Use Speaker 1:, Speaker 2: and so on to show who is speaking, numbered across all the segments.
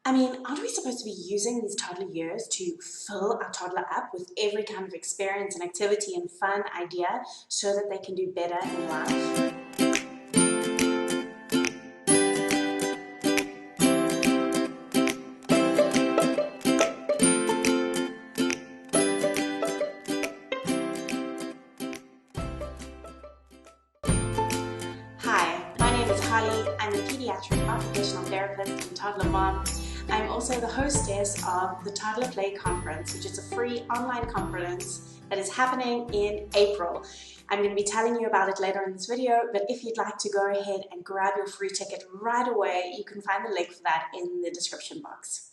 Speaker 1: I mean, aren't we supposed to be using these toddler years to fill our toddler up with every kind of experience and activity and fun idea so that they can do better in life? Hi, my name is Holly. I'm a pediatric occupational therapist and toddler mom. I'm also the hostess of the Toddler Play Conference, which is a free online conference that is happening in April. I'm going to be telling you about it later in this video, but if you'd like to go ahead and grab your free ticket right away, you can find the link for that in the description box.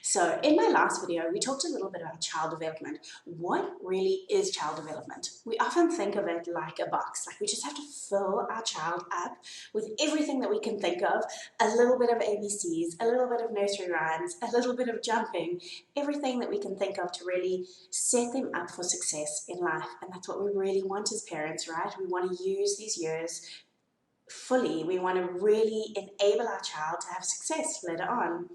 Speaker 1: So in my last video, we talked a little bit about child development. What really is child development? We often think of it like a box, like we just have to fill our child up with everything that we can think of, a little bit of ABCs, a little bit of nursery rhymes, a little bit of jumping, everything that we can think of to really set them up for success in life. And that's what we really want as parents, right? We want to use these years fully. We want to really enable our child to have success later on.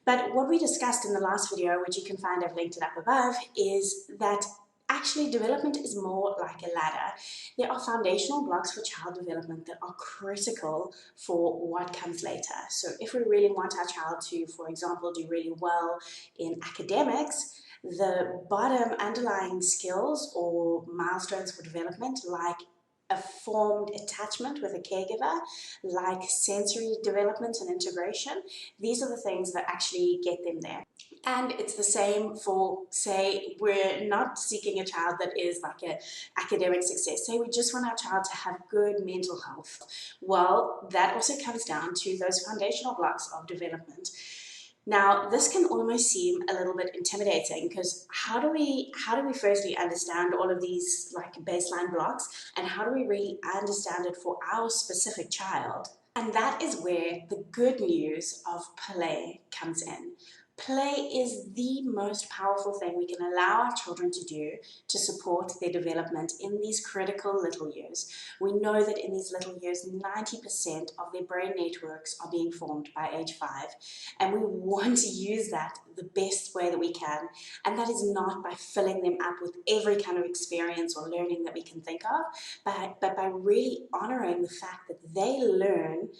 Speaker 1: But what we discussed in the last video, which you can find, I've linked it up above, is that actually development is more like a ladder. There are foundational blocks for child development that are critical for what comes later. So if we really want our child to, for example, do really well in academics, the bottom underlying skills or milestones for development, like a formed attachment with a caregiver, like sensory development and integration. These are the things that actually get them there. And it's the same for, say, we're not seeking a child that is like an academic success. Say we just want our child to have good mental health. Well, that also comes down to those foundational blocks of development. Now, this can almost seem a little bit intimidating because how do we firstly understand all of these like baseline blocks, and how do we really understand it for our specific child? And that is where the good news of play comes in. Play is the most powerful thing we can allow our children to do to support their development in these critical little years. We know that in these little years, 90% of their brain networks are being formed by age 5, and we want to use that the best way that we can, and that is not by filling them up with every kind of experience or learning that we can think of, but by really honoring the fact that they learn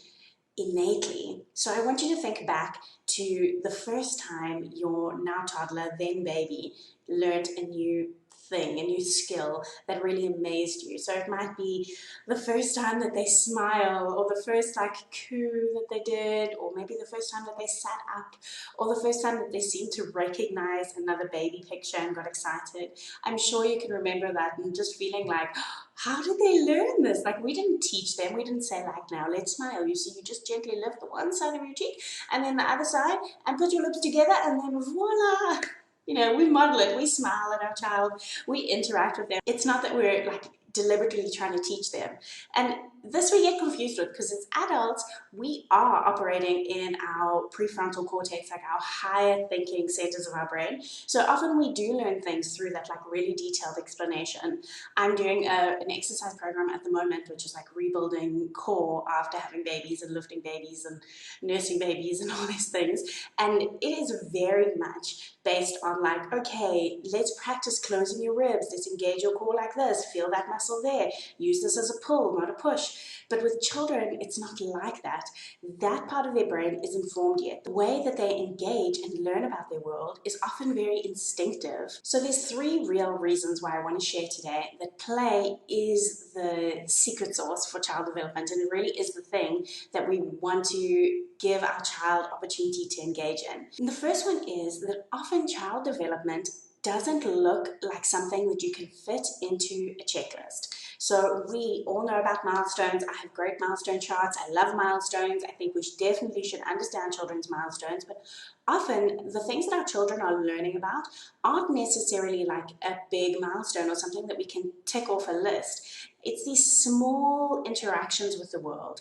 Speaker 1: innately. So I want you to think back to the first time your now toddler, then baby, learned a new thing, a new skill that really amazed you. So it might be the first time that they smile, or the first like coo that they did, or maybe the first time that they sat up, or the first time that they seemed to recognize another baby picture and got excited. I'm sure you can remember that and just feeling like, how did they learn this? Like, we didn't teach them. We didn't say like, now let's smile. You see, you just gently lift the one side of your cheek and then the other side and put your lips together, and then voila. You know, we model it, we smile at our child, we interact with them. It's not that we're like deliberately trying to teach them. And this we get confused with because as adults, we are operating in our prefrontal cortex, like our higher thinking centers of our brain. So often we do learn things through that like really detailed explanation. I'm doing an exercise program at the moment, which is like rebuilding core after having babies and lifting babies and nursing babies and all these things. And it is very much based on like, okay, let's practice closing your ribs. Let's engage your core like this. Feel that muscle there. Use this as a pull, not a push. But with children, it's not like that. That part of their brain isn't formed yet. The way that they engage and learn about their world is often very instinctive. So there's 3 real reasons why I want to share today that play is the secret sauce for child development, and it really is the thing that we want to give our child opportunity to engage in. And the first one is that often child development doesn't look like something that you can fit into a checklist. So we all know about milestones. I have great milestone charts. I love milestones. I think we definitely should understand children's milestones, but often the things that our children are learning about aren't necessarily like a big milestone or something that we can tick off a list. It's these small interactions with the world.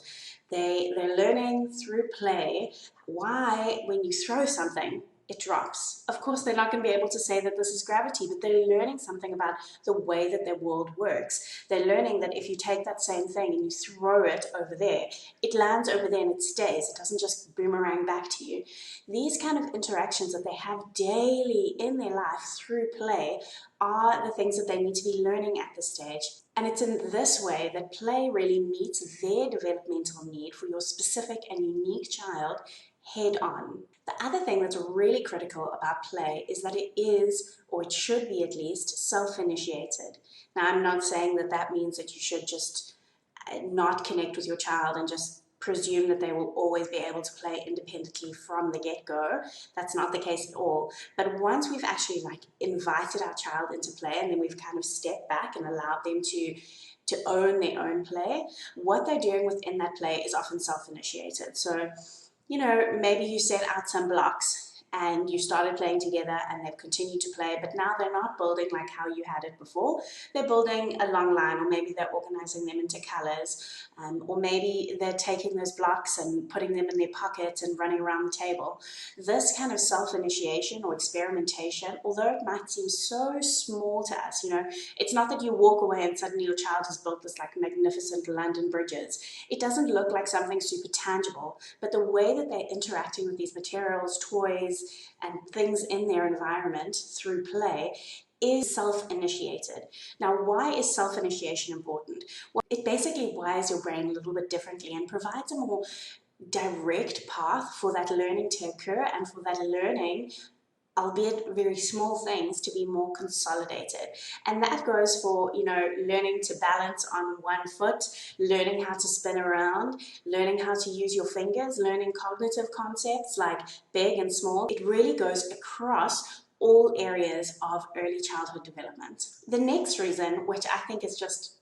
Speaker 1: They're learning through play why when you throw something, it drops. Of course, they're not going to be able to say that this is gravity, but they're learning something about the way that their world works. They're learning that if you take that same thing and you throw it over there, it lands over there and it stays. It doesn't just boomerang back to you. These kind of interactions that they have daily in their life through play are the things that they need to be learning at this stage. And it's in this way that play really meets their developmental need for your specific and unique child head on. The other thing that's really critical about play is that it is, or it should be at least, self-initiated. Now, I'm not saying that that means that you should just not connect with your child and just presume that they will always be able to play independently from the get-go. That's not the case at all. But once we've actually invited our child into play, and then we've kind of stepped back and allowed them to own their own play, what they're doing within that play is often self-initiated. So, maybe you set out some blocks and you started playing together and they've continued to play, but now they're not building like how you had it before. They're building a long line, or maybe they're organizing them into colors, or maybe they're taking those blocks and putting them in their pockets and running around the table. This kind of self-initiation or experimentation, although it might seem so small to us, it's not that you walk away and suddenly your child has built this magnificent London bridges. It doesn't look like something super tangible, but the way that they're interacting with these materials, toys, and things in their environment through play is self-initiated. Now, why is self-initiation important? Well, it basically wires your brain a little bit differently and provides a more direct path for that learning to occur and for that learning, albeit very small things, to be more consolidated. And that goes for, learning to balance on one foot, learning how to spin around, learning how to use your fingers, learning cognitive concepts like big and small. It really goes across all areas of early childhood development. The next reason, which I think is just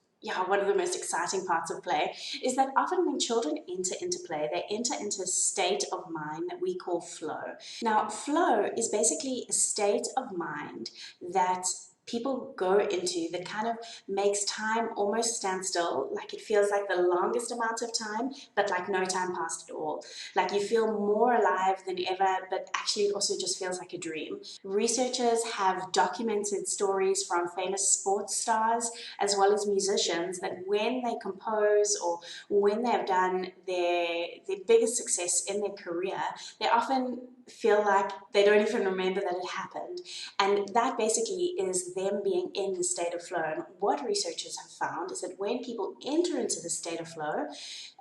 Speaker 1: one of the most exciting parts of play, is that often when children enter into play, they enter into a state of mind that we call flow. Now, flow is basically a state of mind that people go into that kind of makes time almost stand still, like it feels like the longest amount of time, but like no time passed at all. Like you feel more alive than ever, but actually it also just feels like a dream. Researchers have documented stories from famous sports stars as well as musicians that when they compose or when they've done their biggest success in their career, they often feel like they don't even remember that it happened. And that basically is them being in the state of flow. And what researchers have found is that when people enter into the state of flow,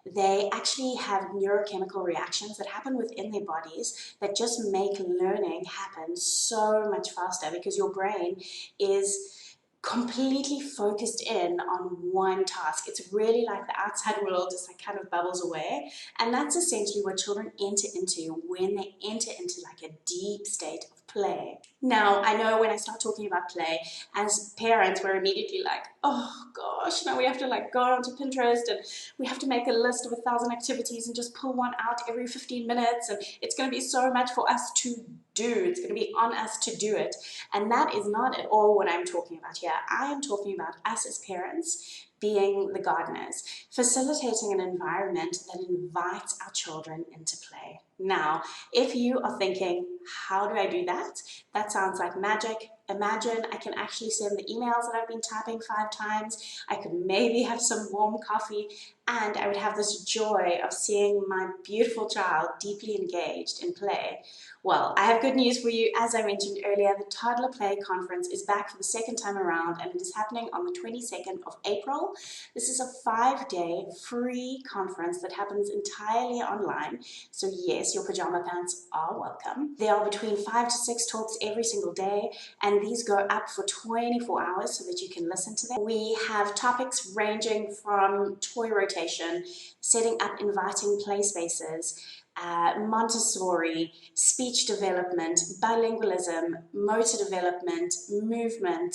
Speaker 1: they actually have neurochemical reactions that happen within their bodies that just make learning happen so much faster, because your brain is completely focused in on one task. It's really like the outside world just kind of bubbles away. And that's essentially what children enter into when they enter into a deep state of play. Now, I know when I start talking about play, as parents, we're immediately like, oh gosh, now we have to go onto Pinterest and we have to make a list of 1,000 activities and just pull one out every 15 minutes. And it's going to be so much for us to do. It's going to be on us to do it. And that is not at all what I'm talking about here. I am talking about us as parents being the gardeners, facilitating an environment that invites our children into play. Now, if you are thinking, how do I do that? That sounds like magic. Imagine I can actually send the emails that I've been typing 5 times. I could maybe have some warm coffee, and I would have this joy of seeing my beautiful child deeply engaged in play. Well, I have good news for you. As I mentioned earlier, the Toddler Play Conference is back for the second time around, and it is happening on the 22nd of April. This is a 5-day free conference that happens entirely online. So yes, your pajama pants are welcome. There are between 5 to 6 talks every single day, and these go up for 24 hours so that you can listen to them. We have topics ranging from toy rotation, setting up inviting play spaces, Montessori, speech development, bilingualism, motor development, movement,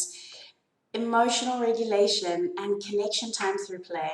Speaker 1: emotional regulation, and connection time through play.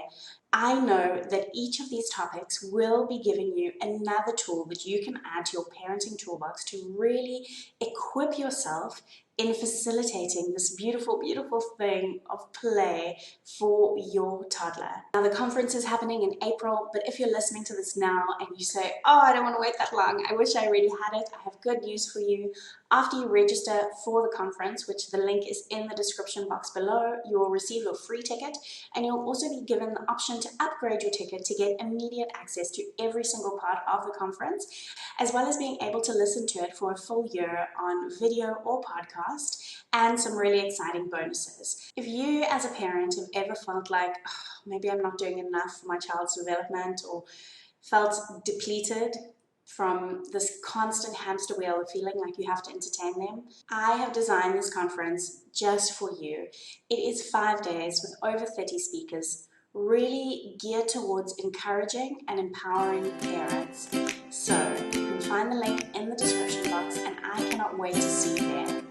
Speaker 1: I know that each of these topics will be giving you another tool that you can add to your parenting toolbox to really equip yourself in facilitating this beautiful, beautiful thing of play for your toddler. Now, the conference is happening in April, but if you're listening to this now and you say, oh, I don't want to wait that long, I wish I already had it, I have good news for you. After you register for the conference, which the link is in the description box below, you will receive your free ticket, and you'll also be given the option to upgrade your ticket to get immediate access to every single part of the conference, as well as being able to listen to it for a full year on video or podcast, and some really exciting bonuses. If you as a parent have ever felt like, oh, maybe I'm not doing enough for my child's development, or felt depleted from this constant hamster wheel of feeling like you have to entertain them, I have designed this conference just for you. It is 5 days with over 30 speakers, really geared towards encouraging and empowering parents. So you can find the link in the description box, and I cannot wait to see you there.